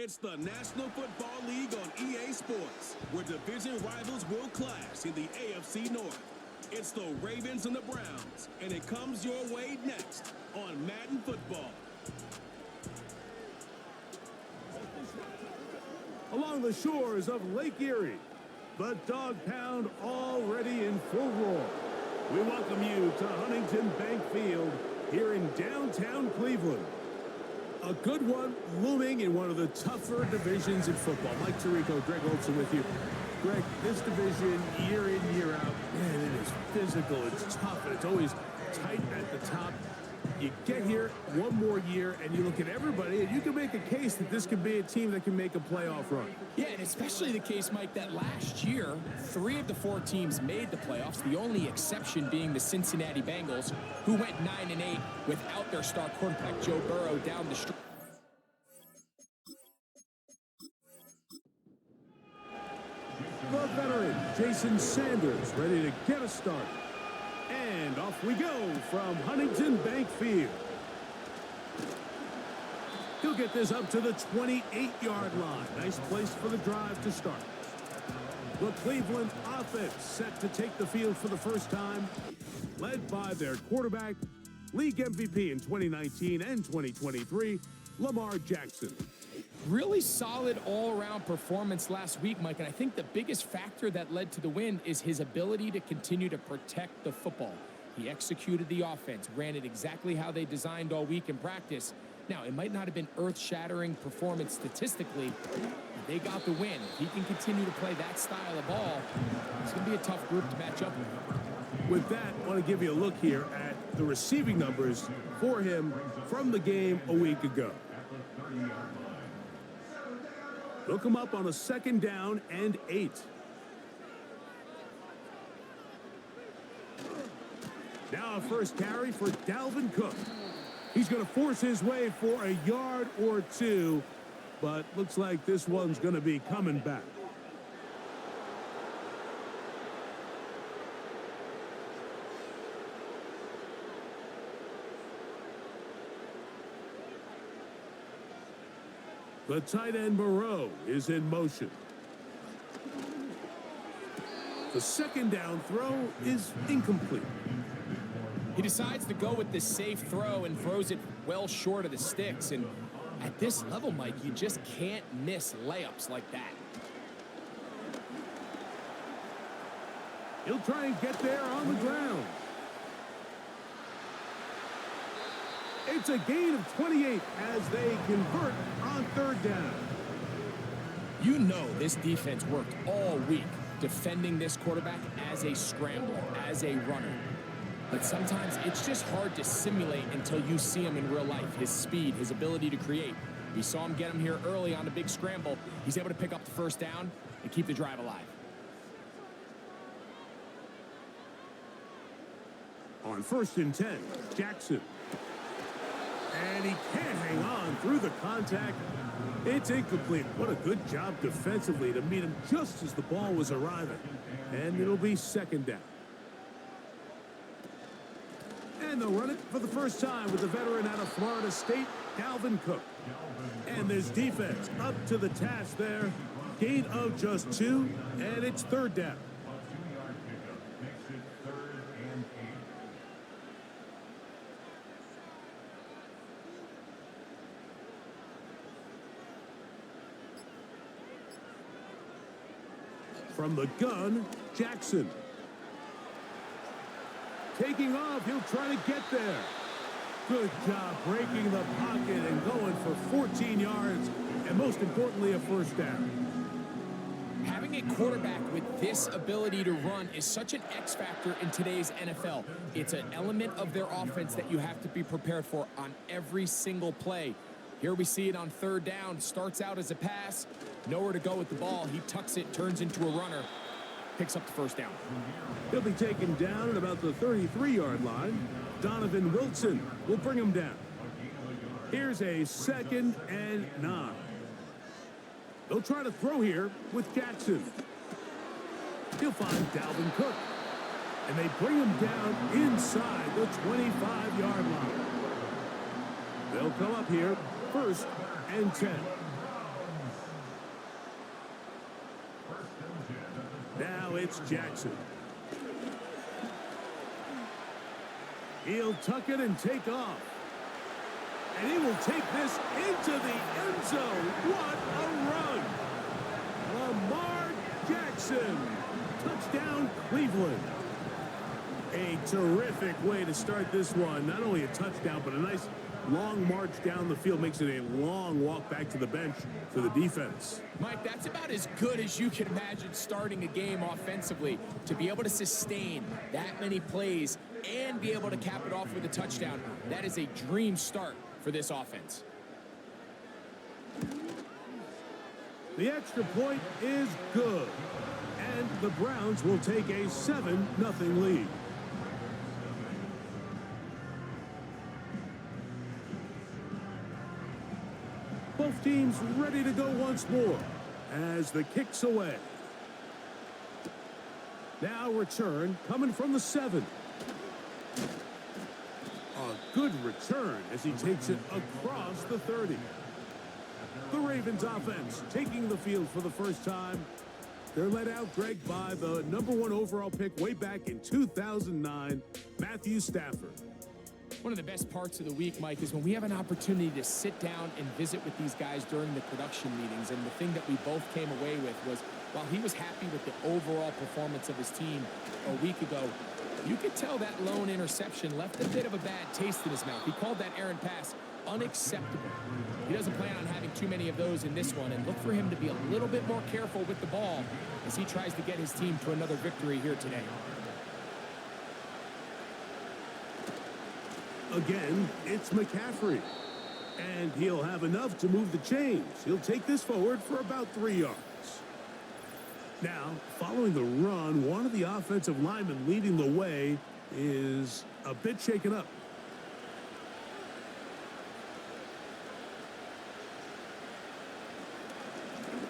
It's the National Football League on EA Sports, where division rivals will clash in the AFC North. It's the Ravens and the Browns, and it comes your way next on Madden Football. Along the shores of Lake Erie, the Dog Pound already in full roar. We welcome you to Huntington Bank Field here in downtown Cleveland. A good one looming in one of the tougher divisions in football. Mike Tirico, Greg Olson with you. Greg, this division, year in, year out, man, it is physical, it's tough, and it's always tight at the top. You get here one more year, and you look at everybody, and you can make a case that this could be a team that can make a playoff run. Yeah, and especially the case, Mike, that last year, 3 of the 4 teams made the playoffs, the only exception being the Cincinnati Bengals, who went 9-8 without their star quarterback, Joe Burrow, down the stretch. The veteran, Jason Sanders, ready to get us started. And off we go from Huntington Bank Field. He'll get this up to the 28-yard line. Nice place for the drive to start. The Cleveland offense set to take the field for the first time, led by their quarterback, league MVP in 2019 and 2023, Lamar Jackson. Really solid all-around performance last week, Mike, and I think the biggest factor that led to the win is his ability to continue to protect the football. He executed the offense, ran it exactly how they designed all week in practice. Now, it might not have been earth-shattering performance statistically, but they got the win. If he can continue to play that style of ball, it's going to be a tough group to match up with. With that, I want to give you a look here at the receiving numbers for him from the game a week ago. They'll come up on a 2nd down and 8. Now a first carry for Dalvin Cook. He's going to force his way for a yard or 2, but looks like this one's going to be coming back. The tight end Moreau is in motion. The 2nd down throw is incomplete. He decides to go with the safe throw and throws it well short of the sticks. And at this level, Mike, you just can't miss layups like that. He'll try and get there on the ground. It's a gain of 28 as they convert on 3rd down. You know this defense worked all week defending this quarterback as a scrambler, as a runner. But sometimes it's just hard to simulate until you see him in real life. His speed, his ability to create. We saw him get him here early on a big scramble. He's able to pick up the 1st down and keep the drive alive. On 1st and 10, Jackson. And he can't hang on through the contact. It's incomplete. What a good job defensively to meet him just as the ball was arriving. And it'll be 2nd down. And they'll run it for the first time with the veteran out of Florida State, Dalvin Cook. And this defense up to the task there. Gain of just 2, and it's 3rd down. From the gun, Jackson. Taking off, he'll try to get there. Good job breaking the pocket and going for 14 yards, and most importantly, a 1st down. Having a quarterback with this ability to run is such an X factor in today's NFL. It's an element of their offense that you have to be prepared for on every single play. Here we see it on 3rd down. Starts out as a pass. Nowhere to go with the ball. He tucks it, turns into a runner. Picks up the 1st down. He'll be taken down at about the 33-yard line. Donovan Wilson will bring him down. Here's a 2nd and 9. They'll try to throw here with Jackson. He'll find Dalvin Cook. And they bring him down inside the 25-yard line. They'll come up here 1st and 10. it's Jackson. He'll tuck it and take off. And he will take this into the end zone. What a run. Lamar Jackson. Touchdown, Cleveland. A terrific way to start this one. Not only a touchdown, but a nice long march down the field. Makes it a long walk back to the bench for the defense. Mike, that's about as good as you can imagine starting a game offensively. To be able to sustain that many plays and be able to cap it off with a touchdown, that is a dream start for this offense. The extra point is good. And the Browns will take a 7-0 lead. Both teams ready to go once more as the kick's away. Now return coming from the 7. A good return as he takes it across the 30. The Ravens offense taking the field for the first time. They're led out, Greg, by the #1 overall pick way back in 2009, Matthew Stafford. One of the best parts of the week, Mike, is when we have an opportunity to sit down and visit with these guys during the production meetings. And the thing that we both came away with was, while he was happy with the overall performance of his team a week ago, you could tell that lone interception left a bit of a bad taste in his mouth. He called that errant pass unacceptable. He doesn't plan on having too many of those in this one, and look for him to be a little bit more careful with the ball as he tries to get his team to another victory here today. Again, it's McCaffrey. And he'll have enough to move the chains. He'll take this forward for about 3 yards. Now, following the run, one of the offensive linemen leading the way is a bit shaken up.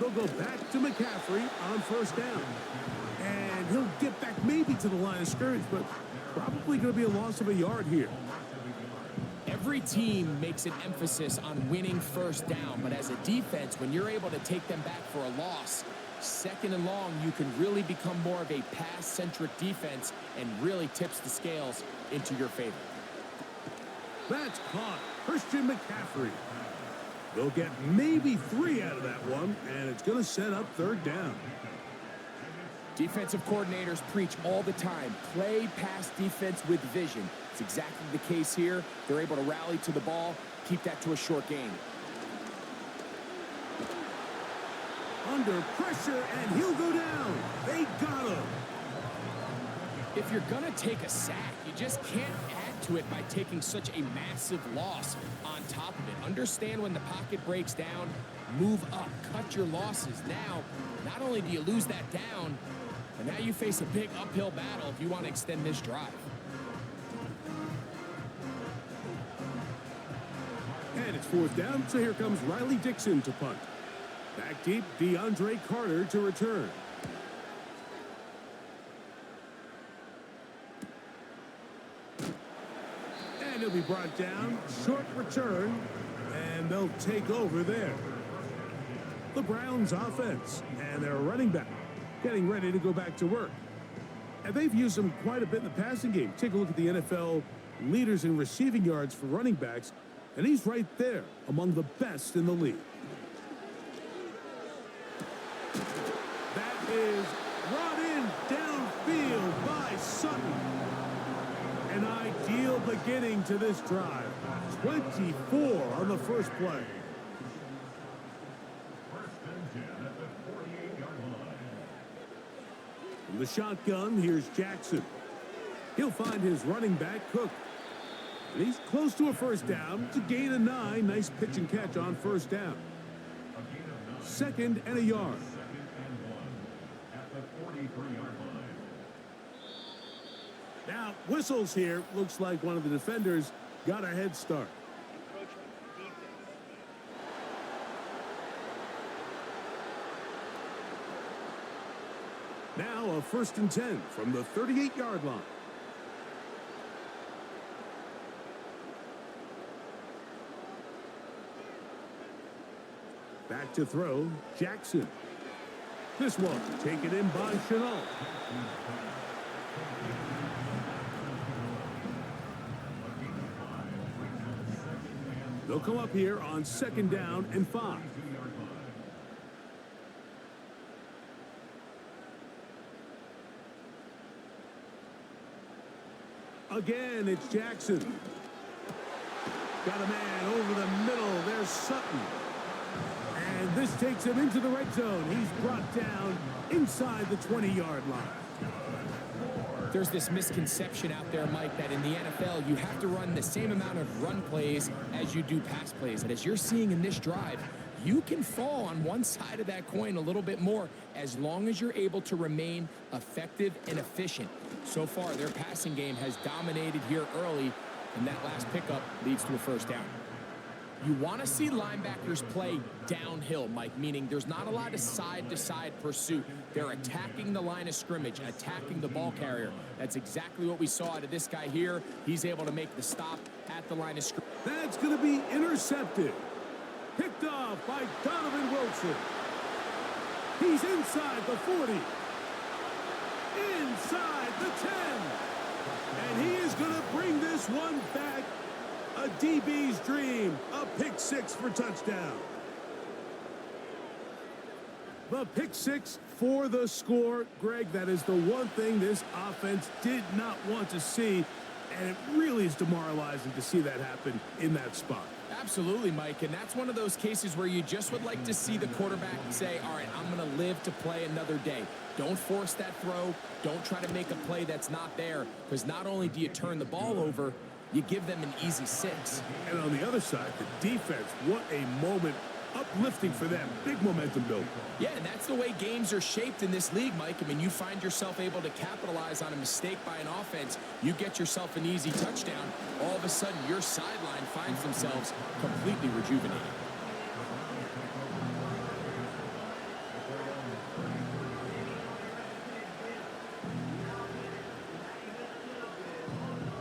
They'll go back to McCaffrey on first down. And he'll get back maybe to the line of scrimmage, but probably going to be a loss of a yard here. Every team makes an emphasis on winning first down, but as a defense, when you're able to take them back for a loss, second and long, you can really become more of a pass-centric defense and really tips the scales into your favor. That's caught. Christian McCaffrey. They'll get maybe 3 out of that one, and it's going to set up third down. Defensive coordinators preach all the time, play pass defense with vision. It's exactly the case here. They're able to rally to the ball, keep that to a short gain. Under pressure, and he'll go down. They got him. If you're going to take a sack, you just can't add to it by taking such a massive loss on top of it. Understand when the pocket breaks down, move up, cut your losses. Now, not only do you lose that down, but now you face a big uphill battle if you want to extend this drive. And it's fourth down, so here comes Riley Dixon to punt. Back deep, DeAndre Carter to return. And he'll be brought down, short return, and they'll take over there. The Browns offense, and their running back getting ready to go back to work. And they've used him quite a bit in the passing game. Take a look at the NFL leaders in receiving yards for running backs, and he's right there among the best in the league. That is brought in downfield by Sutton. An ideal beginning to this drive. 24 on the first play. From the shotgun, here's Jackson. He'll find his running back, Cook. And he's close to a first down. It's a gain of 9. Nice pitch and catch on first down. 2nd and a yard. Now, whistles here. Looks like one of the defenders got a head start. Now a 1st and 10 from the 38-yard line. Back to throw, Jackson. This one taken in by Chenault. They'll come up here on 2nd down and 5. Again, it's Jackson. Got a man over the middle. There's Sutton. And this takes him into the red zone. He's brought down inside the 20-yard line. There's this misconception out there, Mike, that in the NFL, you have to run the same amount of run plays as you do pass plays. And as you're seeing in this drive, you can fall on one side of that coin a little bit more as long as you're able to remain effective and efficient. So far, their passing game has dominated here early, and that last pickup leads to a 1st down. You want to see linebackers play downhill, Mike, meaning there's not a lot of side-to-side pursuit. They're attacking the line of scrimmage, attacking the ball carrier. That's exactly what we saw out of this guy here. He's able to make the stop at the line of scrimmage. That's going to be intercepted. Picked off by Donovan Wilson. He's inside the 40. Inside the 10. And he is going to bring this one back. A DB's dream. A pick 6 for touchdown. The pick 6 for the score. Greg, that is the one thing this offense did not want to see. And it really is demoralizing to see that happen in that spot. Absolutely, Mike, and that's one of those cases where you just would like to see the quarterback say, all right, I'm going to live to play another day. Don't force that throw. Don't try to make a play that's not there, because not only do you turn the ball over, you give them an easy 6. And on the other side, the defense, what a moment. Uplifting for them. Big momentum build. Yeah, and that's the way games are shaped in this league, Mike. I mean, you find yourself able to capitalize on a mistake by an offense. You get yourself an easy touchdown. All of a sudden, your sideline finds themselves completely rejuvenated.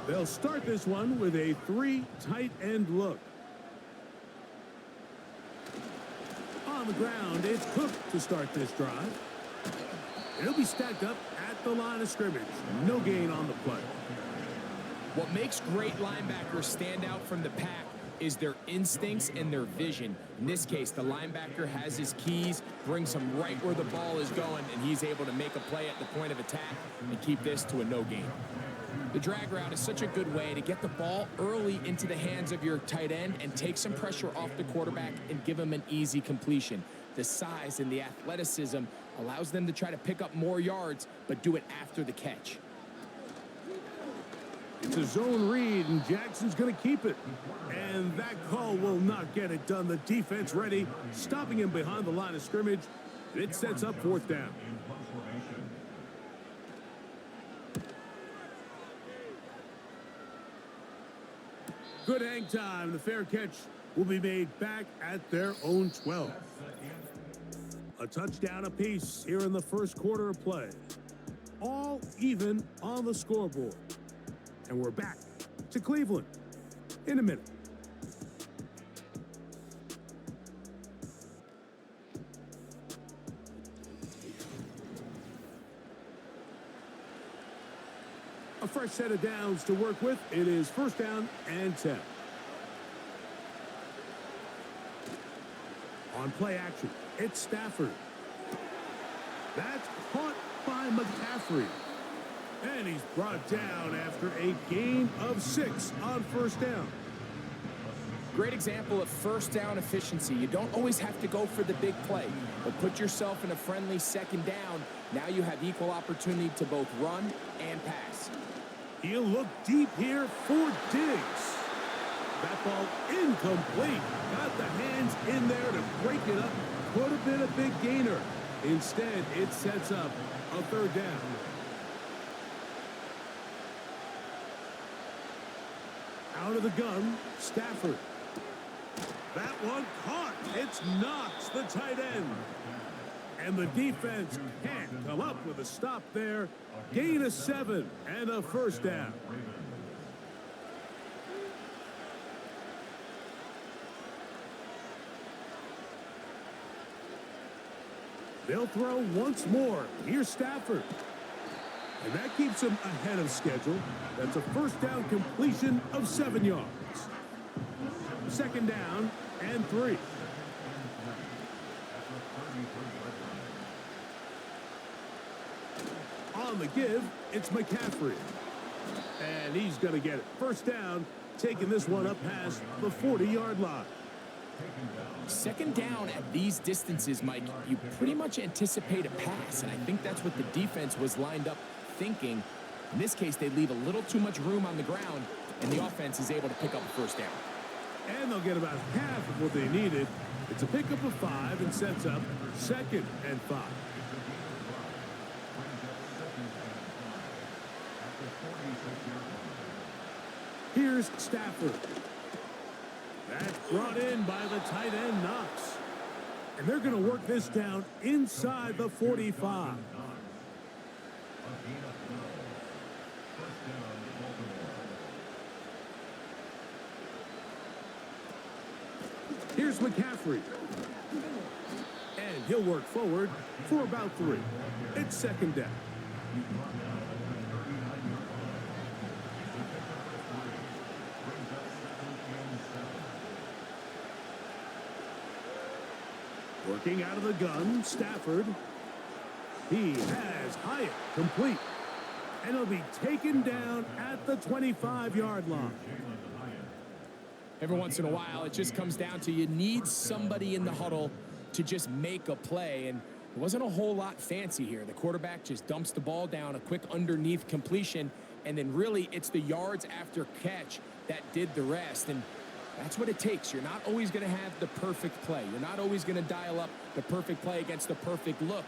They'll start this one with a 3 tight end look. On the ground, it's Cook to start this drive. It'll be stacked up at the line of scrimmage. No gain on the play. What makes great linebackers stand out from the pack is their instincts and their vision. In this case, the linebacker has his keys, brings him right where the ball is going, and he's able to make a play at the point of attack and keep this to a no gain. The drag route is such a good way to get the ball early into the hands of your tight end and take some pressure off the quarterback and give him an easy completion. The size and the athleticism allows them to try to pick up more yards, but do it after the catch. It's a zone read, and Jackson's going to keep it. And that call will not get it done. The defense ready, stopping him behind the line of scrimmage. It sets up 4th down. Good hang time. The fair catch will be made back at their own 12. A touchdown apiece here in the first quarter of play. All even on the scoreboard. And we're back to Cleveland in a minute. A fresh set of downs to work with. It is 1st down and 10. On play action, it's Stafford. That's caught by McCaffrey. And he's brought down after a gain of 6 on 1st down. Great example of 1st down efficiency. You don't always have to go for the big play, but put yourself in a friendly 2nd down. Now you have equal opportunity to both run and pass. He'll look deep here for Diggs. That ball incomplete. Got the hands in there to break it up. Could have been a big gainer. Instead, it sets up a 3rd down. Out of the gun, Stafford. That one caught. It's Knox, the tight end. And the defense can't come up with a stop there. Gain of 7 and a 1st down. They'll throw once more. Here's Stafford. And that keeps him ahead of schedule. That's a first down completion of 7 yards. Second down and 3. On the give, it's McCaffrey. And he's going to get it. First down, taking this one up past the 40-yard line. Second down at these distances, Mike, you pretty much anticipate a pass, and I think that's what the defense was lined up thinking. In this case, they leave a little too much room on the ground, and the offense is able to pick up a first down. And they'll get about half of what they needed. It's a pickup of 5 and sets up 2nd and 5. Here's Stafford. That's brought in by the tight end, Knox. And they're going to work this down inside the 45. Here's McCaffrey. And he'll work forward for about 3. It's second down. Working out of the gun, Stafford. He has Hyatt complete. And he'll be taken down at the 25-yard line. Every once in a while, it just comes down to you need somebody in the huddle to just make a play. And it wasn't a whole lot fancy here. The quarterback just dumps the ball down, a quick underneath completion, and then really it's the yards after catch that did the rest. And that's what it takes. You're not always going to have the perfect play. You're not always going to dial up the perfect play against the perfect look.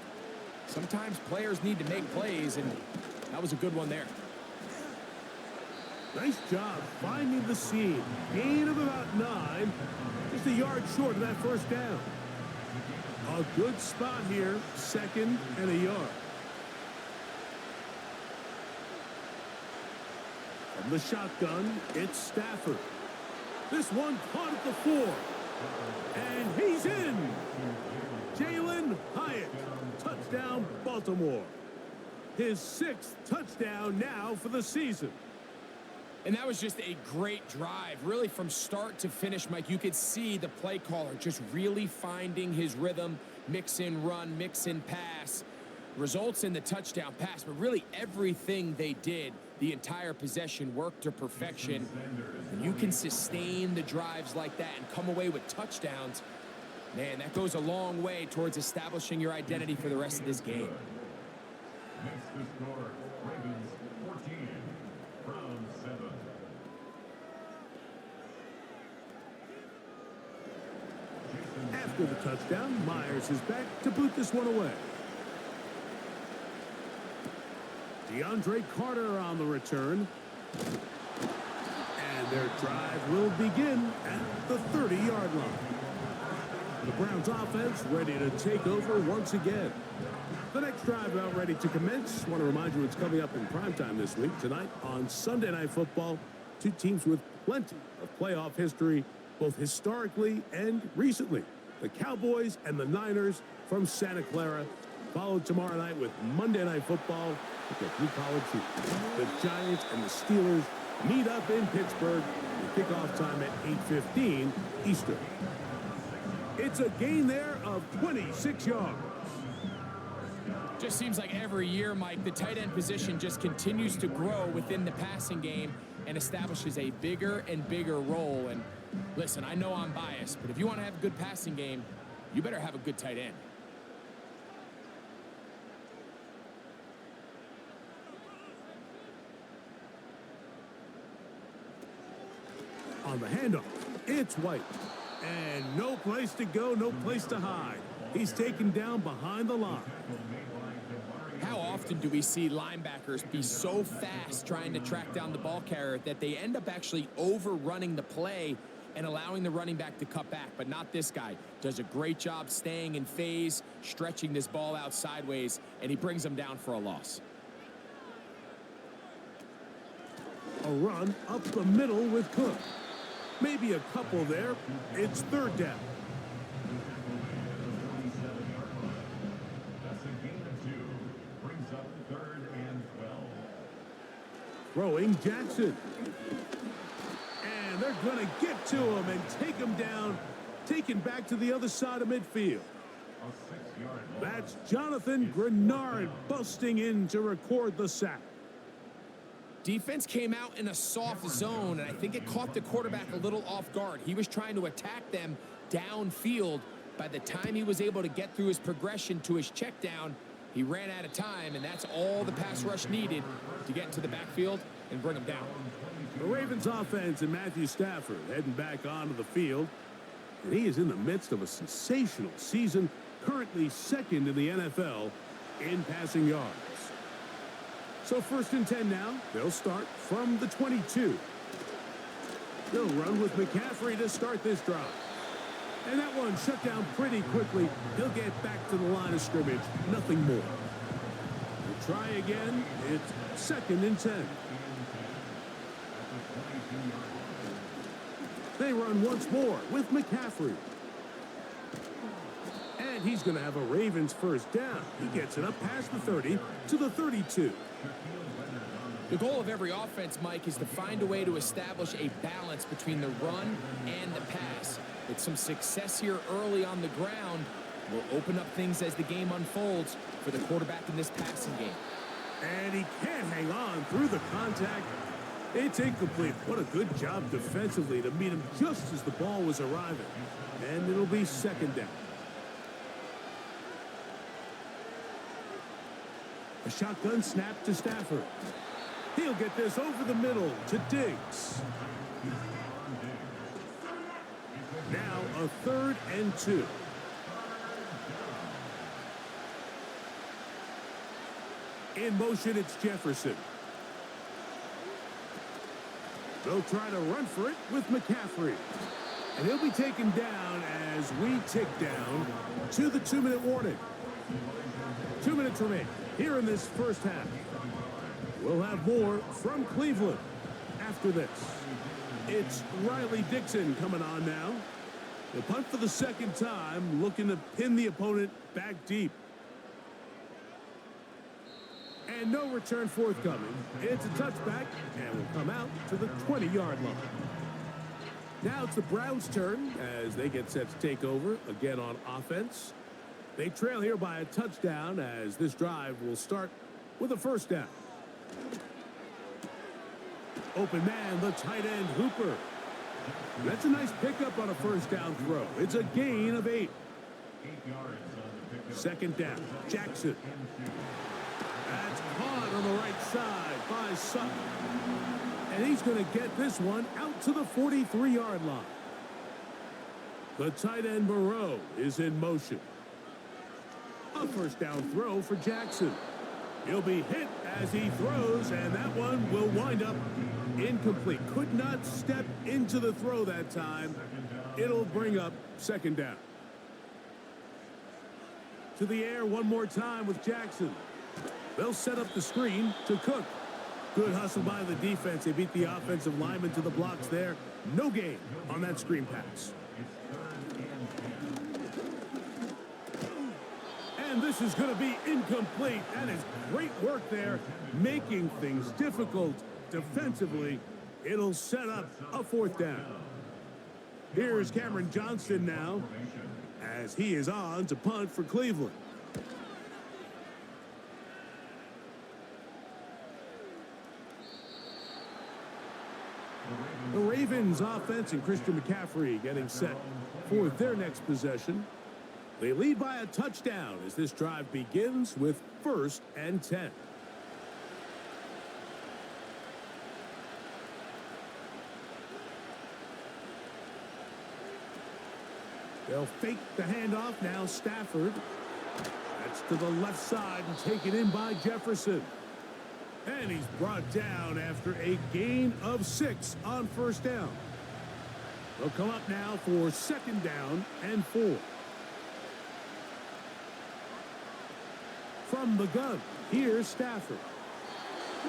Sometimes players need to make plays, and that was a good one there. Nice job finding the seam. Gain of about 9. Just a yard short of that first down. A good spot here. 2nd and a yard. From the shotgun, it's Stafford. This one caught at the 4. And he's in. Jalen Hyatt. Touchdown, Baltimore. His 6th touchdown now for the season. And that was just a great drive. Really, from start to finish, Mike, you could see the play caller just really finding his rhythm, mix in run, mix in pass. Results in the touchdown pass, but really everything they did, the entire possession worked to perfection. And you can sustain the drives like that and come away with touchdowns. Man, that goes a long way towards establishing your identity for the rest of this game. Next to score, Ravens 14 from 7. After the touchdown, Myers is back to boot this one away. DeAndre Carter on the return. And their drive will begin at the 30-yard line. The Browns offense ready to take over once again. The next drive about ready to commence. I want to remind you it's coming up in primetime this week. Tonight on Sunday Night Football, 2 teams with plenty of playoff history, both historically and recently. The Cowboys and the Niners from Santa Clara, followed tomorrow night with Monday Night Football with the 3 college teams. The Giants and the Steelers meet up in Pittsburgh with kickoff time at 8:15 Eastern. It's a gain there of 26 yards. Just seems like every year, Mike, the tight end position just continues to grow within the passing game and establishes a bigger and bigger role. And listen, I know I'm biased, but if you want to have a good passing game, you better have a good tight end. On the handoff, it's White. And no place to go, no place to hide. He's taken down behind the line. How often do we see linebackers be so fast trying to track down the ball carrier that they end up actually overrunning the play and allowing the running back to cut back? But not this guy. Does a great job staying in phase, stretching this ball out sideways, and he brings them down for a loss. A run up the middle with Cook. Maybe a couple there. It's 3rd down. Throwing Jackson. And they're going to get to him and take him down, taken back to the other side of midfield. That's Jonathan Grenard busting in to record the sack. Defense came out in a soft zone, and I think it caught the quarterback a little off guard. He was trying to attack them downfield. By the time he was able to get through his progression to his check down, he ran out of time, and that's all the pass rush needed to get into the backfield and bring him down. The Ravens offense and Matthew Stafford heading back onto the field. And he is in the midst of a sensational season, currently second in the NFL in passing yards. So 1st and 10 now. They'll start from the 22. They'll run with McCaffrey to start this drive. And that one shut down pretty quickly. He'll get back to the line of scrimmage. Nothing more. We'll try again. It's 2nd and 10. They run once more with McCaffrey. And he's going to have a Ravens first down. He gets it up past the 30 to the 32. The goal of every offense, Mike, is to find a way to establish a balance between the run and the pass. With some success here early on the ground, will open up things as the game unfolds for the quarterback in this passing game. And he can't hang on through the contact. It's incomplete. What a good job defensively to meet him just as the ball was arriving. And it'll be 2nd down. A shotgun snap to Stafford. He'll get this over the middle to Diggs. Now a 3rd and 2. In motion, it's Jefferson. They'll try to run for it with McCaffrey. And he'll be taken down as we tick down to the 2-minute warning. 2 minutes remain here in this first half. We'll have more from Cleveland after this. It's Riley Dixon coming on now. The punt for the 2nd time, looking to pin the opponent back deep. And no return forthcoming. It's a touchback and will come out to the 20-yard line. Now it's the Browns' turn as they get set to take over again on offense. They trail here by a touchdown as this drive will start with a first down. Open man, the tight end, Hooper. That's a nice pickup on a first down throw. It's a gain of 8. 2nd down, Jackson. That's caught on the right side by Sutton. And he's going to get this one out to the 43-yard line. The tight end, Moreau, is in motion. A first down throw for Jackson. He'll be hit as he throws, and that one will wind up incomplete. Could not step into the throw that time. It'll bring up 2nd down. To the air one more time with Jackson. They'll set up the screen to Cook. Good hustle by the defense. They beat the offensive lineman to the blocks there. No gain on that screen pass. And this is going to be incomplete. That is great work there, making things difficult defensively. It'll set up a 4th down. Here's Cameron Johnston now as he is on to punt for Cleveland. The Ravens offense and Christian McCaffrey getting set for their next possession. They lead by a touchdown as this drive begins with 1st and 10. They'll fake the handoff now. Stafford. That's to the left side and taken in by Jefferson. And he's brought down after a gain of 6 on first down. They'll come up now for 2nd down and 4. From the gun, here's Stafford.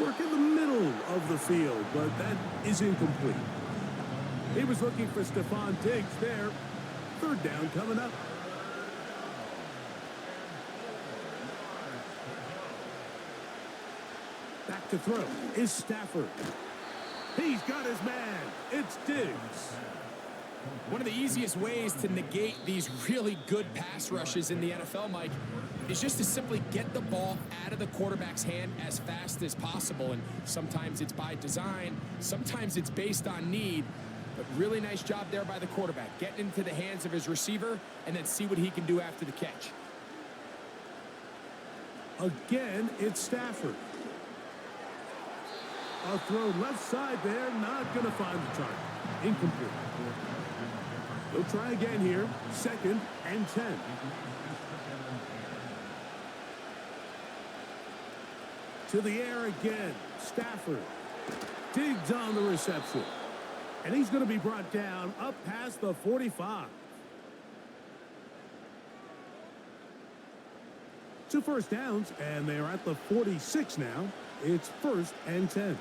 Work in the middle of the field, but that is incomplete. He was looking for Stephon Diggs there. 3rd down coming up. Back to throw is Stafford. He's got his man. It's Diggs. One of the easiest ways to negate these really good pass rushes in the NFL, Mike, is just to simply get the ball out of the quarterback's hand as fast as possible. And sometimes it's by design, sometimes it's based on need. But really nice job there by the quarterback, getting into the hands of his receiver and then see what he can do after the catch. Again, it's Stafford. A throw left side there, not going to find the target. Incomplete. They'll try again here. 2nd and 10. To the air again. Stafford. Digs on the reception. And he's going to be brought down up past the 45. 2 first downs, and they're at the 46 now. It's 1st and 10.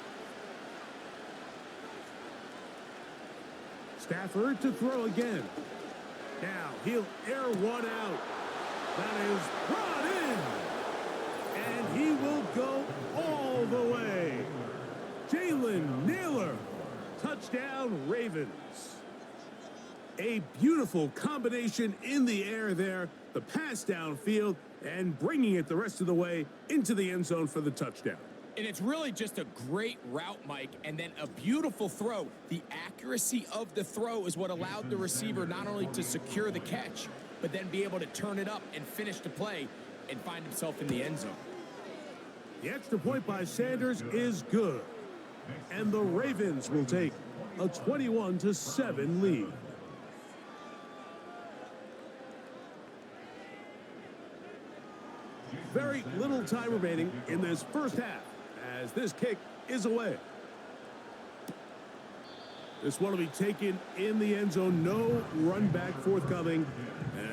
Stafford to throw again. Now he'll air one out. That is brought in. And he will go all the way. Jalen Naylor. Touchdown, Ravens. A beautiful combination in the air there. The pass downfield and bringing it the rest of the way into the end zone for the touchdown. And it's really just a great route, Mike, and then a beautiful throw. The accuracy of the throw is what allowed the receiver not only to secure the catch, but then be able to turn it up and finish the play and find himself in the end zone. The extra point by Sanders is good. And the Ravens will take a 21-7 lead. Very little time remaining in this first half as this kick is away. This one will be taken in the end zone. No run back forthcoming.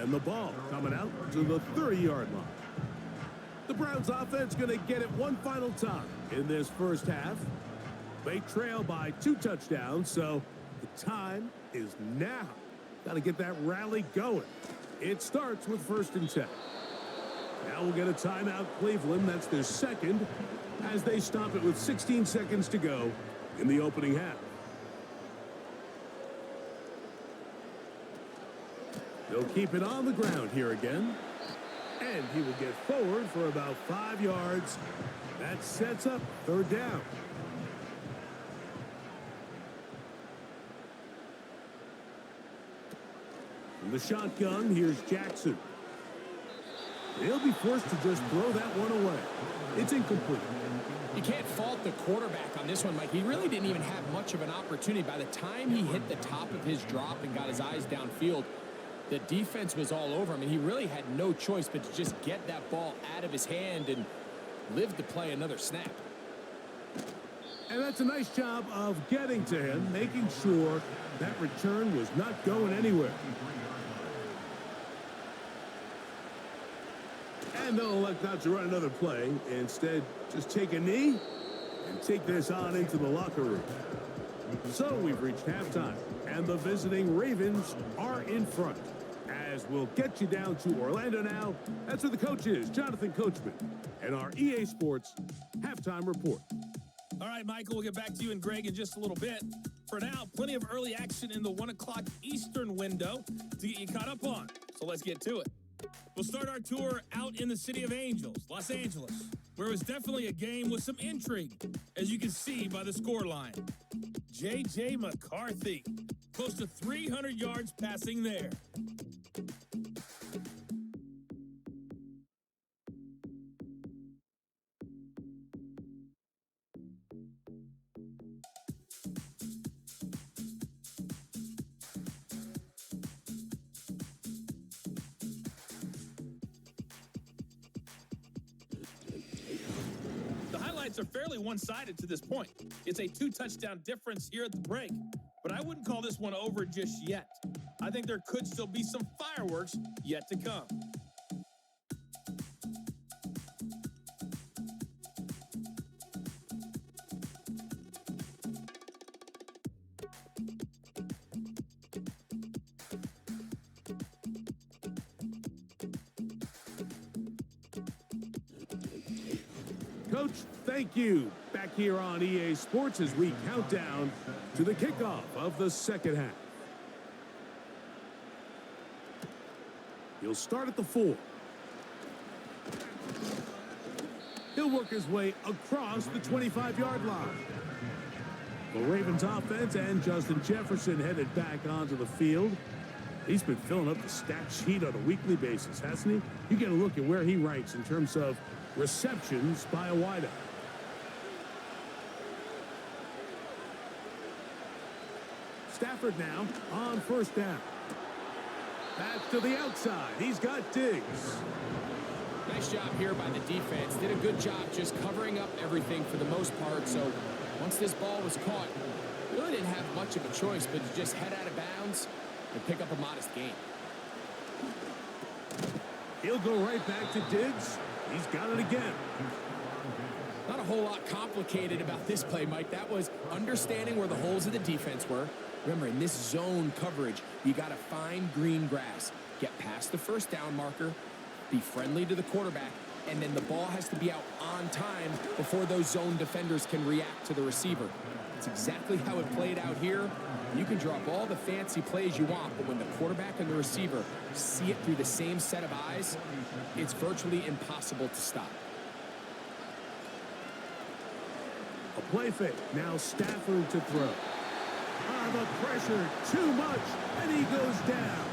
And the ball coming out to the 30-yard line. The Browns offense going to get it one final time in this first half. They trail by 2 touchdowns, so the time is now. Got to get that rally going. It starts with 1st and 10. Now we'll get a timeout, Cleveland. That's their 2nd as they stop it with 16 seconds to go in the opening half. They'll keep it on the ground here again. And he will get forward for about 5 yards. That sets up 3rd down. From the shotgun, here's Jackson. He'll be forced to just throw that one away. It's incomplete. You can't fault the quarterback on this one, Mike. He really didn't even have much of an opportunity. By the time he hit the top of his drop and got his eyes downfield, the defense was all over him, and he really had no choice but to just get that ball out of his hand and live to play another snap. And that's a nice job of getting to him, making sure that return was not going anywhere. And they'll elect not to run another play. Instead, just take a knee and take this on into the locker room. So we've reached halftime, and the visiting Ravens are in front. As we'll get you down to Orlando now, that's where the coach is, Jonathan Coachman, and our EA Sports halftime report. All right, Michael, we'll get back to you and Greg in just a little bit. For now, plenty of early action in the 1 o'clock Eastern window to get you caught up on. So let's get to it. We'll start our tour out in the city of Angels, Los Angeles, where it was definitely a game with some intrigue, as you can see by the scoreline. J.J. McCarthy, close to 300 yards passing there. Are fairly one-sided to this point. It's a 2-touchdown difference here at the break, but I wouldn't call this one over just yet. I think there could still be some fireworks yet to come. Coach, thank you. Back here on EA Sports as we count down to the kickoff of the second half. He'll start at the 4. He'll work his way across the 25-yard line. The Ravens offense and Justin Jefferson headed back onto the field. He's been filling up the stat sheet on a weekly basis, hasn't he? You get a look at where he ranks in terms of receptions by a wideout. Stafford now on first down. Back to the outside. He's got Diggs. Nice job here by the defense. Did a good job just covering up everything for the most part. So once this ball was caught, really didn't have much of a choice but to just head out of bounds and pick up a modest gain. He'll go right back to Diggs. He's got it again. Not a whole lot complicated about this play, Mike. That was understanding where the holes of the defense were. Remember, in this zone coverage, you got to find green grass. Get past the first down marker, be friendly to the quarterback, and then the ball has to be out on time before those zone defenders can react to the receiver. That's exactly how it played out here. You can draw up all the fancy plays you want, but when the quarterback and the receiver see it through the same set of eyes, it's virtually impossible to stop. A play fake. Now Stafford to throw. The pressure, too much, and he goes down.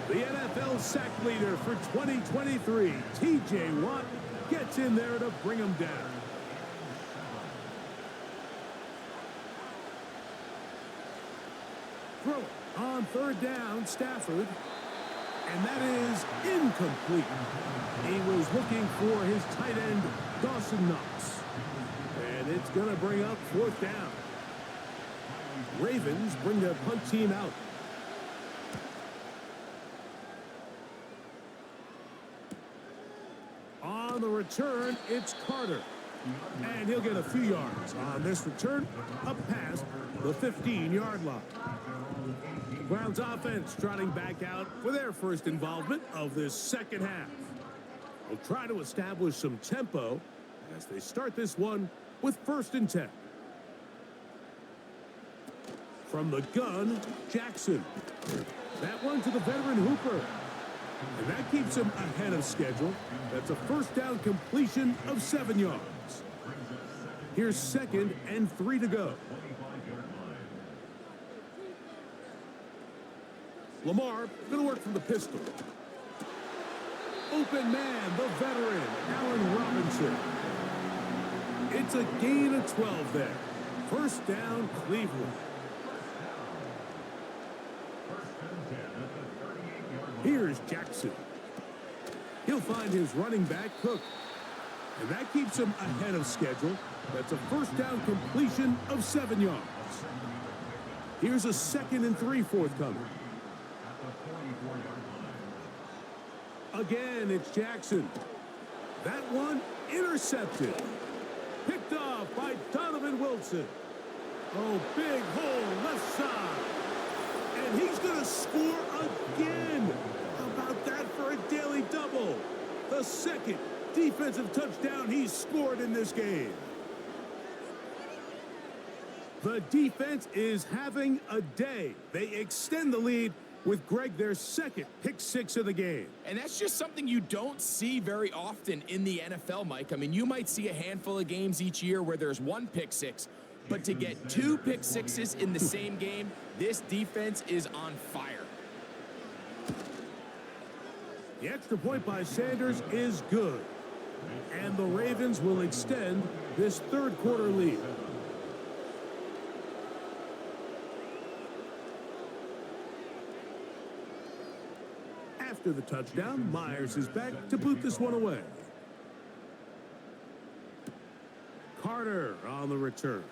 The NFL sack leader for 2023, T.J. Watt, gets in there to bring him down. Throw it on third down, Stafford. And that is incomplete. He was looking for his tight end, Dawson Knox. And it's going to bring up fourth down. Ravens bring their punt team out. On the return, it's Carter. And he'll get a few yards on this return, up past the 15-yard line. Browns offense trotting back out for their first involvement of this second half. They'll try to establish some tempo as they start this one with 1st and 10. From the gun, Jackson. That one to the veteran Hooper. And that keeps him ahead of schedule. That's a first down completion of 7 yards. Here's 2nd and 3 to go. Lamar going to work from the pistol. Open man, the veteran, Allen Robinson. It's a gain of 12 there. First down, Cleveland. Here's Jackson. He'll find his running back, Cook. And that keeps him ahead of schedule. That's a first down completion of 7 yards. Here's a 2nd and 3 forthcoming. Again, it's Jackson. That one intercepted. Picked off by Donovan Wilson. Oh, big hole left side. And he's going to score again. How about that for a daily double? The 2nd defensive touchdown he's scored in this game. The defense is having a day. They extend the lead with Greg their 2nd pick 6 of the game. And that's just something you don't see very often in the NFL, Mike. I mean, you might see a handful of games each year where there's 1 pick 6, but to get 2 pick 6s in the same game, this defense is on fire. The extra point by Sanders is good. And the Ravens will extend this 3rd quarter lead. After the touchdown, Myers is back to boot this one away. Carter on the return.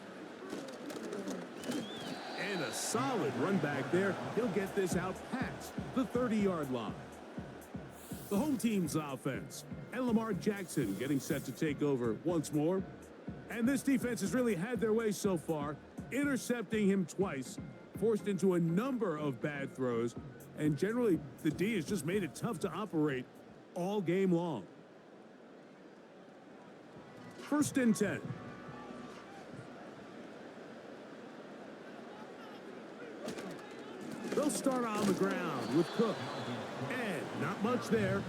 And a solid run back there. He'll get this out past the 30-yard line. The home team's offense. And Lamar Jackson getting set to take over once more. And this defense has really had their way so far, intercepting him twice, forced into a number of bad throws, and generally the D has just made it tough to operate all game long. First and 10. They'll start on the ground with Cook. And not much there.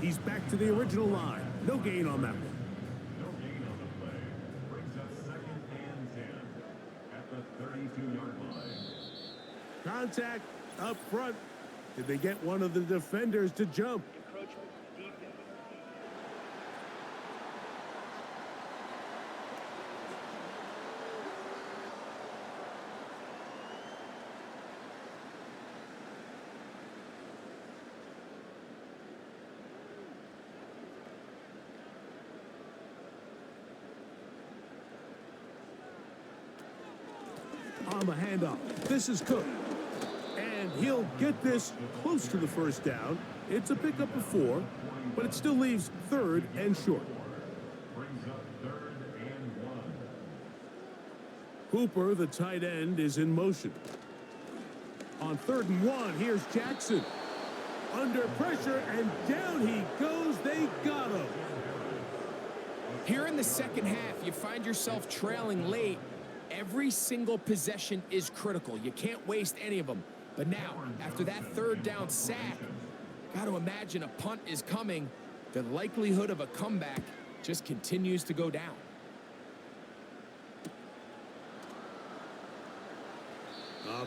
He's back to the original line. No gain on that one. No gain on the play. Brings up second and 10 at the 32-yard line. Contact up front. Did they get one of the defenders to jump? On the handoff, this is Cook. And he'll get this close to the first down. It's a pickup of 4, but it still leaves 3rd and short. Brings up 3rd and 1. Hooper, the tight end, is in motion. On 3rd and 1, here's Jackson. Under pressure, and down he goes. They got him. Here in the second half, you find yourself trailing late. Every single possession is critical. You can't waste any of them. But now, after that 3rd down sack, got to imagine a punt is coming. The likelihood of a comeback just continues to go down.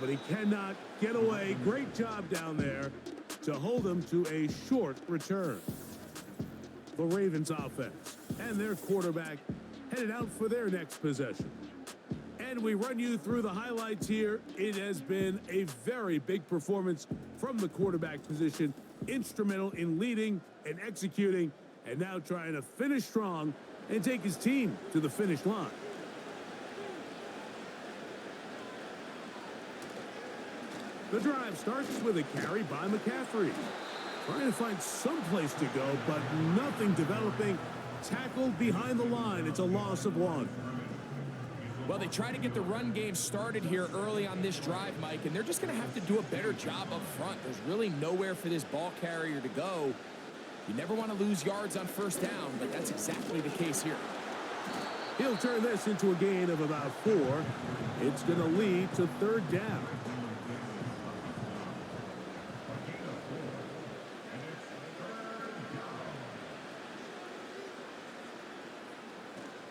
But he cannot get away. Great job down there to hold him to a short return. The Ravens offense and their quarterback headed out for their next possession. And we run you through the highlights here. It has been a very big performance from the quarterback position. Instrumental in leading and executing, and now trying to finish strong and take his team to the finish line. The drive starts with a carry by McCaffrey. Trying to find some place to go, but nothing developing. Tackled behind the line. It's a loss of 1. Well, they try to get the run game started here early on this drive, Mike, and they're just going to have to do a better job up front. There's really nowhere for this ball carrier to go. You never want to lose yards on first down, but that's exactly the case here. He'll turn this into a gain of about 4. It's going to lead to 3rd down.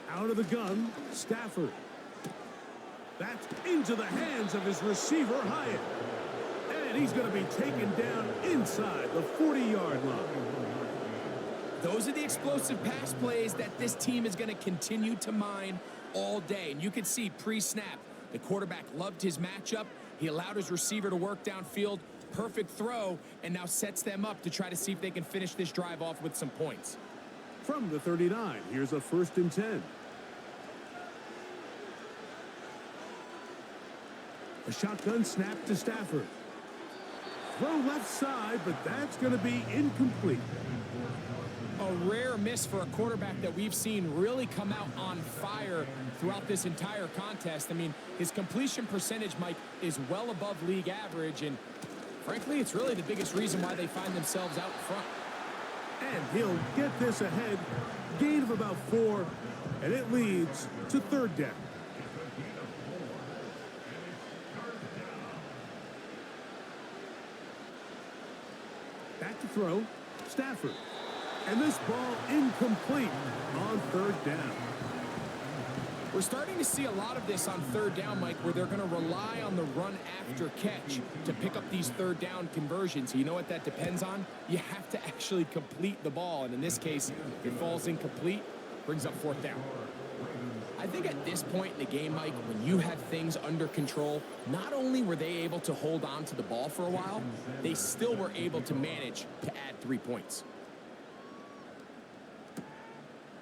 Out of the gun, Stafford. That's into the hands of his receiver, Hyatt. And he's going to be taken down inside the 40-yard line. Those are the explosive pass plays that this team is going to continue to mine all day. And you can see pre-snap, the quarterback loved his matchup. He allowed his receiver to work downfield. Perfect throw, and now sets them up to try to see if they can finish this drive off with some points. From the 39, here's a 1st and 10. A shotgun snap to Stafford. Throw left side, but that's going to be incomplete. A rare miss for a quarterback that we've seen really come out on fire throughout this entire contest. I mean, his completion percentage, Mike, is well above league average, and frankly, it's really the biggest reason why they find themselves out front. And he'll get this ahead. Gain of about 4, and it leads to 3rd down. Back to throw, Stafford. And this ball incomplete on 3rd down. We're starting to see a lot of this on 3rd down, Mike, where they're going to rely on the run after catch to pick up these 3rd down conversions. You know what that depends on? You have to actually complete the ball. And in this case, if it falls incomplete, brings up 4th down. I think at this point in the game, Mike, when you have things under control, not only were they able to hold on to the ball for a while, they still were able to manage to add 3 points.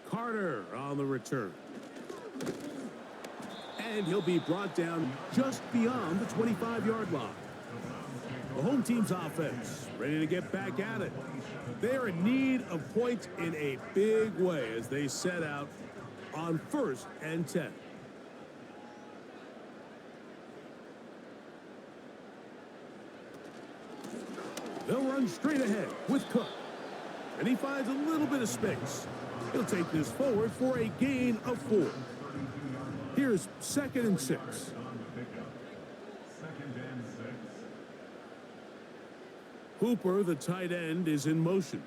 Carter on the return. And he'll be brought down just beyond the 25-yard line. The home team's offense ready to get back at it. They're in need of points in a big way as they set out on 1st and 10. They'll run straight ahead with Cook. And and he finds a little bit of space. He'll take this forward for a gain of 4. Here's 2nd and 6. On the pickup. 2nd and 6. Hooper, the tight end, is in motion.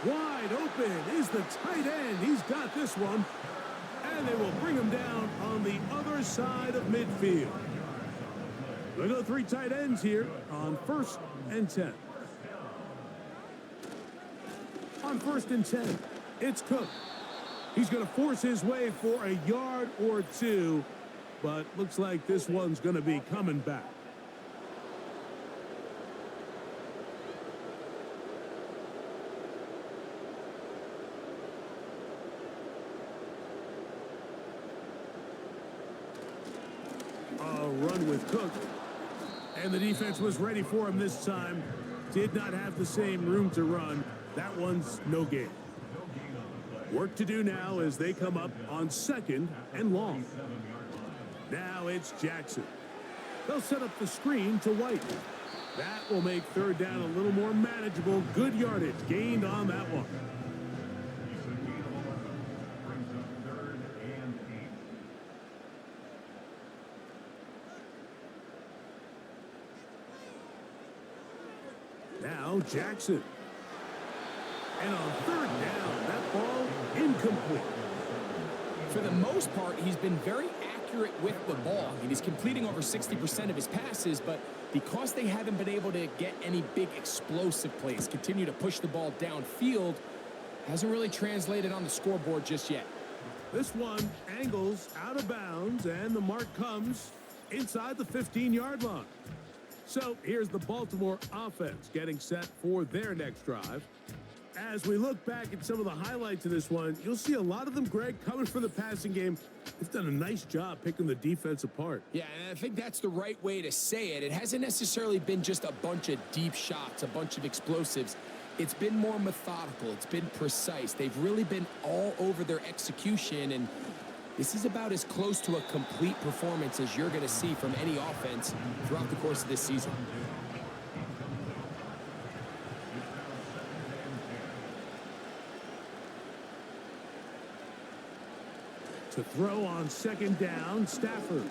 Wide open is the tight end. He's got this one. And they will bring him down on the other side of midfield. We'll go 3 tight ends here on 1st and 10. On 1st and 10, it's Cook. He's going to force his way for a yard or 2, but looks like this one's going to be coming back. A run with Cook. And the defense was ready for him this time. Did not have the same room to run. That one's no gain. Work to do now as they come up on 2nd and long. Now it's Jackson. They'll set up the screen to White. That will make 3rd down a little more manageable. Good yardage gained on that one. Brings up 3rd and 8. Now Jackson. And on 3rd down, that ball incomplete. For the most part, he's been very accurate with the ball. I mean, he's completing over 60% of his passes, but because they haven't been able to get any big explosive plays, continue to push the ball downfield, hasn't really translated on the scoreboard just yet. This one angles out of bounds, and the mark comes inside the 15-yard line. So here's the Baltimore offense getting set for their next drive. As we look back at some of the highlights of this one, you'll see a lot of them, Greg, coming for the passing game. They've done a nice job picking the defense apart. Yeah, and I think that's the right way to say it. It hasn't necessarily been just a bunch of deep shots, a bunch of explosives. It's been more methodical. It's been precise. They've really been all over their execution, and this is about as close to a complete performance as you're going to see from any offense throughout the course of this season. To throw on 2nd down, Stafford.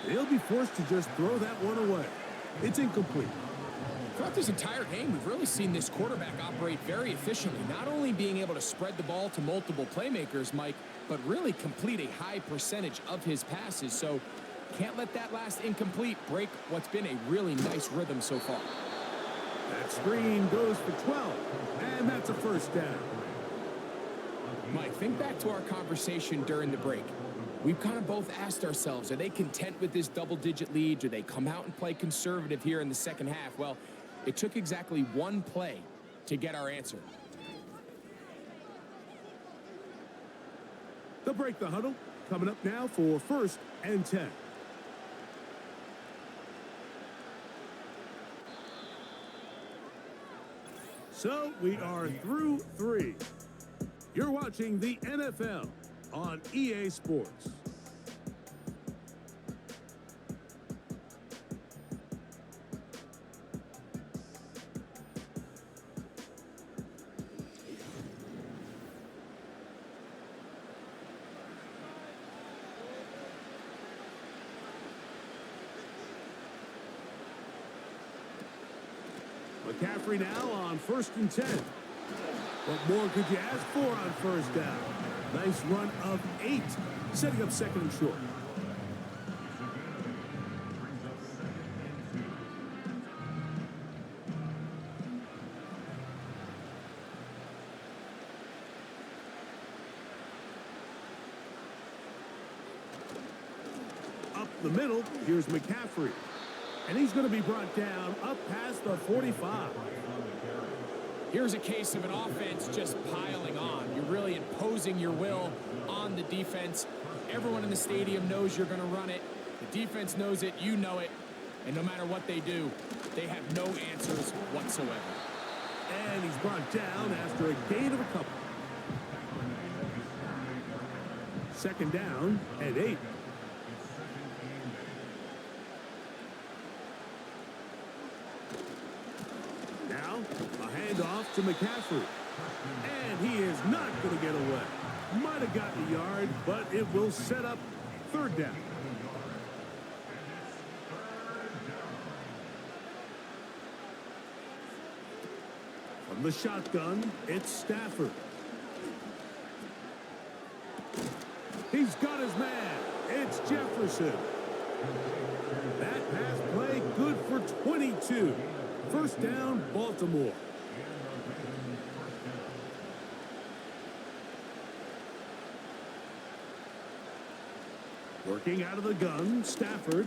They'll be forced to just throw that one away. It's incomplete. Throughout this entire game, we've really seen this quarterback operate very efficiently, not only being able to spread the ball to multiple playmakers, Mike, but really complete a high percentage of his passes. So can't let that last incomplete break what's been a really nice rhythm so far. That screen goes for 12, and that's a 1st down. Mike, think back to our conversation during the break. We've kind of both asked ourselves, are they content with this double-digit lead? Do they come out and play conservative here in the second half? Well, it took exactly one play to get our answer. They'll break the huddle. Coming up now for 1st and 10. So we are through 3. You're watching the NFL on EA Sports. McCaffrey now on 1st and 10. What more could you ask for on 1st down? Nice run of 8, setting up 2nd and short. Up the middle, here's McCaffrey. And he's going to be brought down up past the 45. Here's a case of an offense just piling on. You're really imposing your will on the defense. Everyone in the stadium knows you're going to run it. The defense knows it, you know it. And no matter what they do, they have no answers whatsoever. And he's brought down after a gain of a couple. 2nd down and 8. Now, a handoff to McCaffrey. And he is not going to get away. Might have gotten a yard, but it will set up third down. From the shotgun, it's Stafford. He's got his man. It's Jefferson. That pass play good for 22. First down, Baltimore. Working out of the gun, Stafford.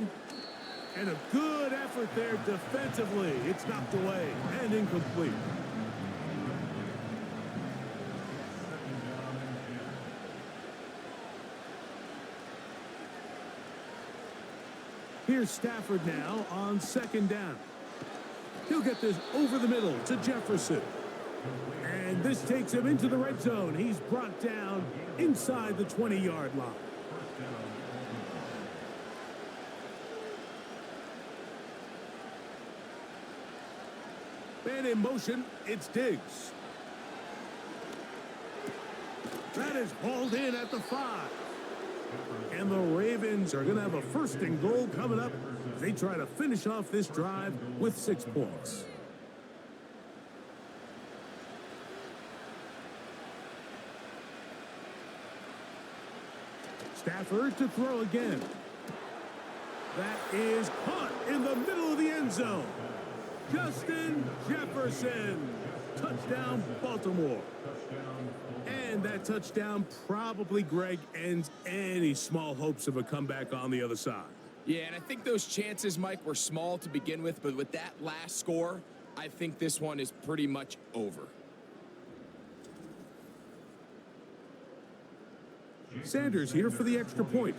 And a good effort there defensively. It's knocked away and incomplete. Here's Stafford now on second down. He'll get this over the middle to Jefferson. And this takes him into the red zone. He's brought down inside the 20-yard line. And in motion, it's Diggs. That is hauled in at the 5. And the Ravens are going to have a first and goal coming up as they try to finish off this drive with 6 points. Stafford to throw again. That is caught in the middle of the end zone. Justin Jefferson. Touchdown, Baltimore. And that touchdown probably, Greg, ends any small hopes of a comeback on the other side. Yeah, and I think those chances, Mike, were small to begin with, but with that last score, I think this one is pretty much over. Sanders here for the extra point.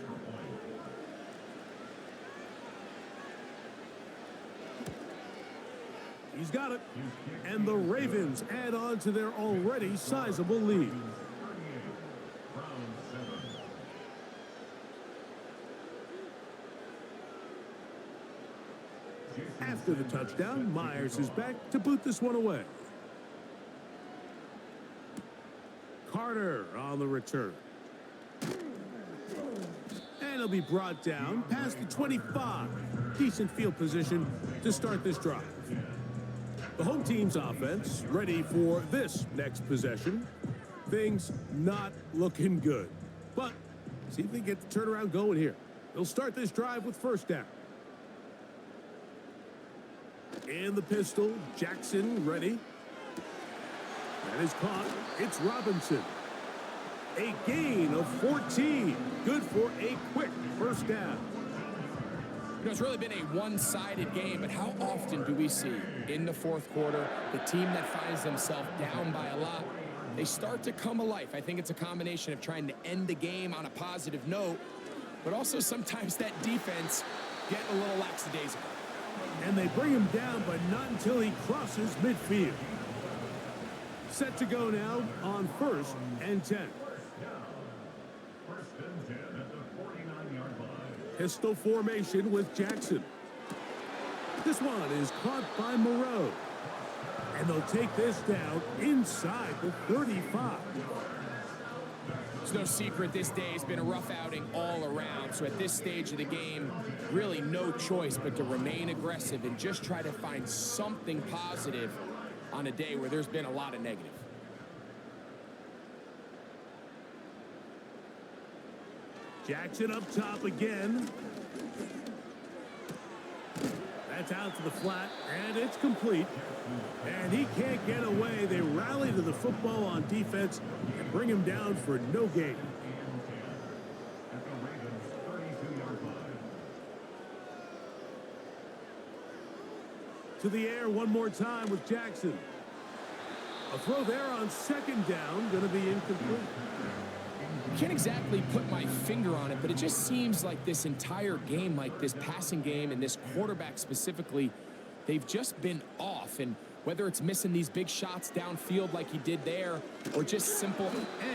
He's got it. And the Ravens add on to their already sizable lead. After the touchdown, Myers is back to boot this one away. Carter on the return. And he'll be brought down past the 25. Decent field position to start this drive. The home team's offense ready for this next possession. Things not looking good. But see if they get the turnaround going here. They'll start this drive with first down. In the pistol, Jackson ready. That is caught. It's Robinson. A gain of 14. Good for a quick first down. You know, it's really been a one-sided game, but how often do we see in the fourth quarter the team that finds themselves down by a lot, they start to come alive? I think it's a combination of trying to end the game on a positive note, but also sometimes that defense get a little lackadaisical. And they bring him down, but not until he crosses midfield. Set to go now on 1st and 10. First and 10 at the 49-yard line. Pistol formation with Jackson. This one is caught by Moreau. And they'll take this down inside the 35. It's no secret this day has been a rough outing all around. So at this stage of the game, really no choice but to remain aggressive and just try to find something positive on a day where there's been a lot of negative. Jackson up top again. That's out to the flat, and it's complete. And he can't get away. They rally to the football on defense and bring him down for no gain. At the Ravens' 32-yard line. To the air one more time with Jackson. A throw there on second down, going to be incomplete. Can't exactly put my finger on it, but it just seems like this entire game, like this passing game and this quarterback specifically, they've just been off. And whether it's missing these big shots downfield like he did there or just simple.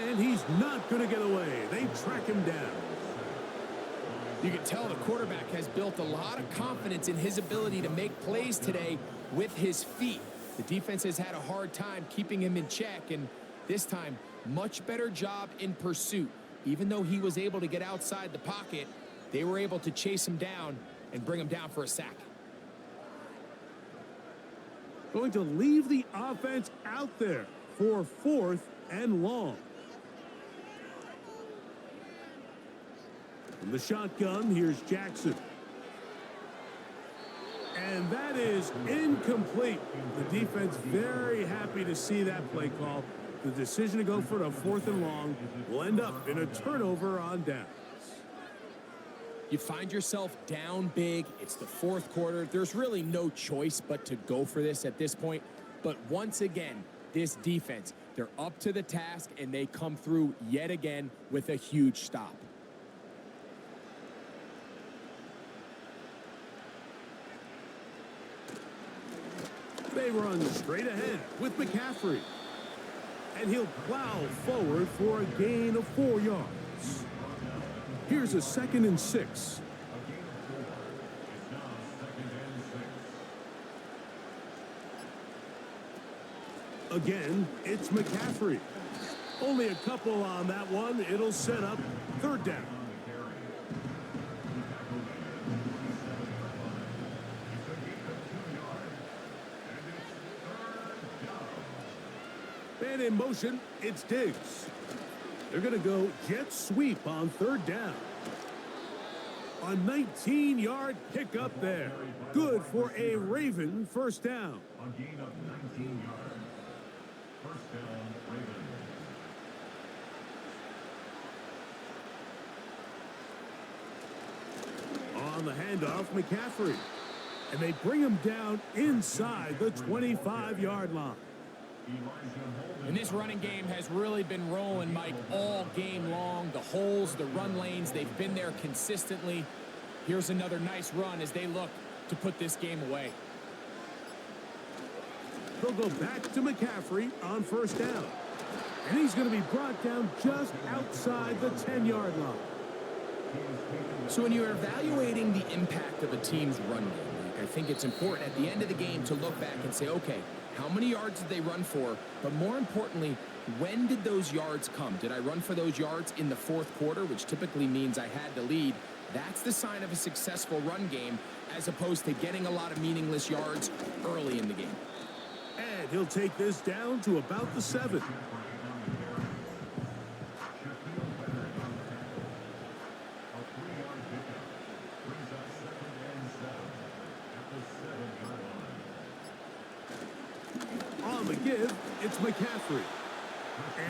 And he's not going to get away. They track him down. You can tell the quarterback has built a lot of confidence in his ability to make plays today with his feet. The defense has had a hard time keeping him in check, and this time, much better job in pursuit. Even though he was able to get outside the pocket, they were able to chase him down and bring him down for a sack. Going to leave the offense out there for 4th and long. From the shotgun, here's Jackson. And that is incomplete. The defense very happy to see that play call. The decision to go for a 4th and long will end up in a turnover on downs. You find yourself down big. It's the 4th quarter. There's really no choice but to go for this at this point. But once again, this defense, they're up to the task, and they come through yet again with a huge stop. They run straight ahead with McCaffrey. And he'll plow forward for a gain of 4 yards. Here's a 2nd and 6. Again, it's McCaffrey. Only a couple on that one. It'll set up 3rd down. And in motion, it's Diggs. They're going to go jet sweep on 3rd down. A 19-yard pickup there. Good for a Raven 1st down. On gain of 19 yards. 1st down, Ravens. On the handoff, McCaffrey. And they bring him down inside the 25-yard line. And this running game has really been rolling, Mike, all game long. The holes, the run lanes, they've been there consistently. Here's another nice run as they look to put this game away. They'll go back to McCaffrey on 1st down. And he's going to be brought down just outside the 10-yard line. So when you're evaluating the impact of a team's run game, Mike, I think it's important at the end of the game to look back and say, okay, how many yards did they run for? But more importantly, when did those yards come? Did I run for those yards in the 4th quarter, which typically means I had to lead? That's the sign of a successful run game, as opposed to getting a lot of meaningless yards early in the game. And he'll take this down to about the 7. On the give, it's McCaffrey.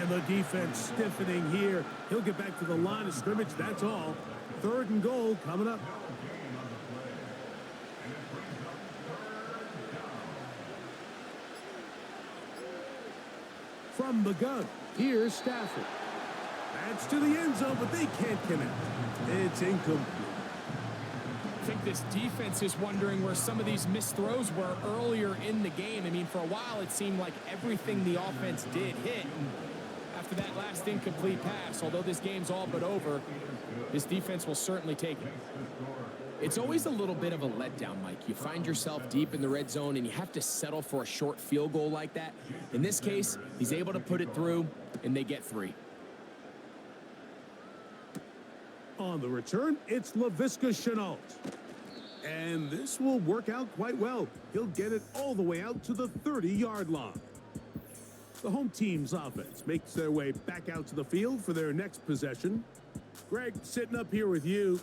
And the defense stiffening here. He'll get back to the line of scrimmage, that's all. 3rd and goal coming up. From the gun, here's Stafford. That's to the end zone, but they can't connect. It's incomplete. I think this defense is wondering where some of these missed throws were earlier in the game. I mean, for a while, it seemed like everything the offense did hit. And after that last incomplete pass, although this game's all but over, this defense will certainly take it. It's always a little bit of a letdown, Mike. You find yourself deep in the red zone, and you have to settle for a short field goal like that. In this case, he's able to put it through, and they get 3. On the return, it's Laviska Shenault. And this will work out quite well. He'll get it all the way out to the 30-yard line. The home team's offense makes their way back out to the field for their next possession. Greg, sitting up here with you,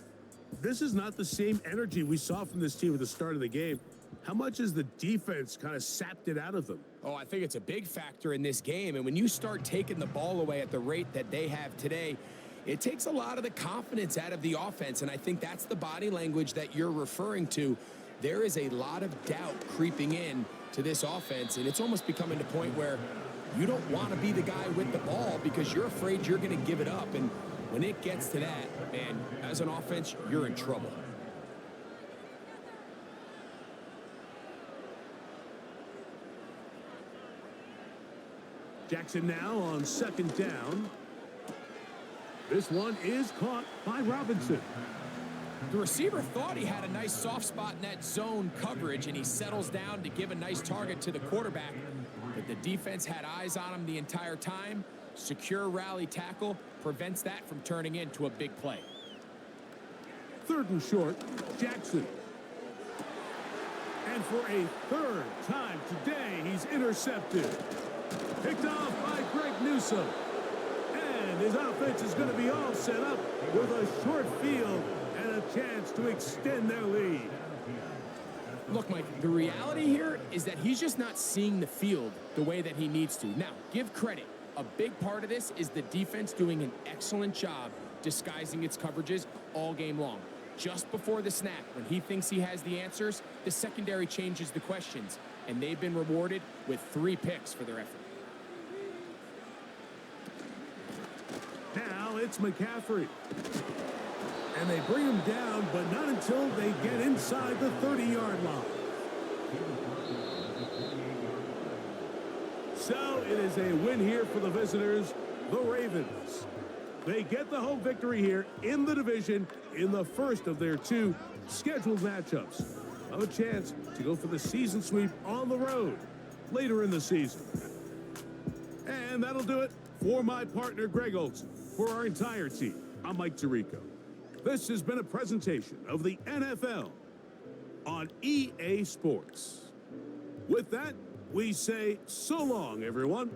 this is not the same energy we saw from this team at the start of the game. How much has the defense kind of sapped it out of them? Oh, I think it's a big factor in this game. And when you start taking the ball away at the rate that they have today, it takes a lot of the confidence out of the offense. And I think that's the body language that you're referring to. There is a lot of doubt creeping in to this offense. And it's almost becoming to the point where you don't want to be the guy with the ball because you're afraid you're going to give it up. And when it gets to that, man, as an offense, you're in trouble. Jackson now on 2nd down. This one is caught by Robinson. The receiver thought he had a nice soft spot in that zone coverage, and he settles down to give a nice target to the quarterback. But the defense had eyes on him the entire time. Secure rally tackle prevents that from turning into a big play. 3rd and short, Jackson. And for a 3rd time today, he's intercepted. Picked off by Greg Newsome. And his offense is going to be all set up with a short field and a chance to extend their lead. Look, Mike, the reality here is that he's just not seeing the field the way that he needs to. Now, give credit. A big part of this is the defense doing an excellent job disguising its coverages all game long. Just before the snap, when he thinks he has the answers, the secondary changes the questions, and they've been rewarded with 3 picks for their effort. Now it's McCaffrey. And they bring him down, but not until they get inside the 30-yard line. So it is a win here for the visitors, the Ravens. They get the home victory here in the division in the first of their 2 scheduled matchups. A chance to go for the season sweep on the road later in the season. And that'll do it for my partner, Greg Olson. For our entire team, I'm Mike Tirico. This has been a presentation of the NFL on EA Sports. With that, we say so long, everyone.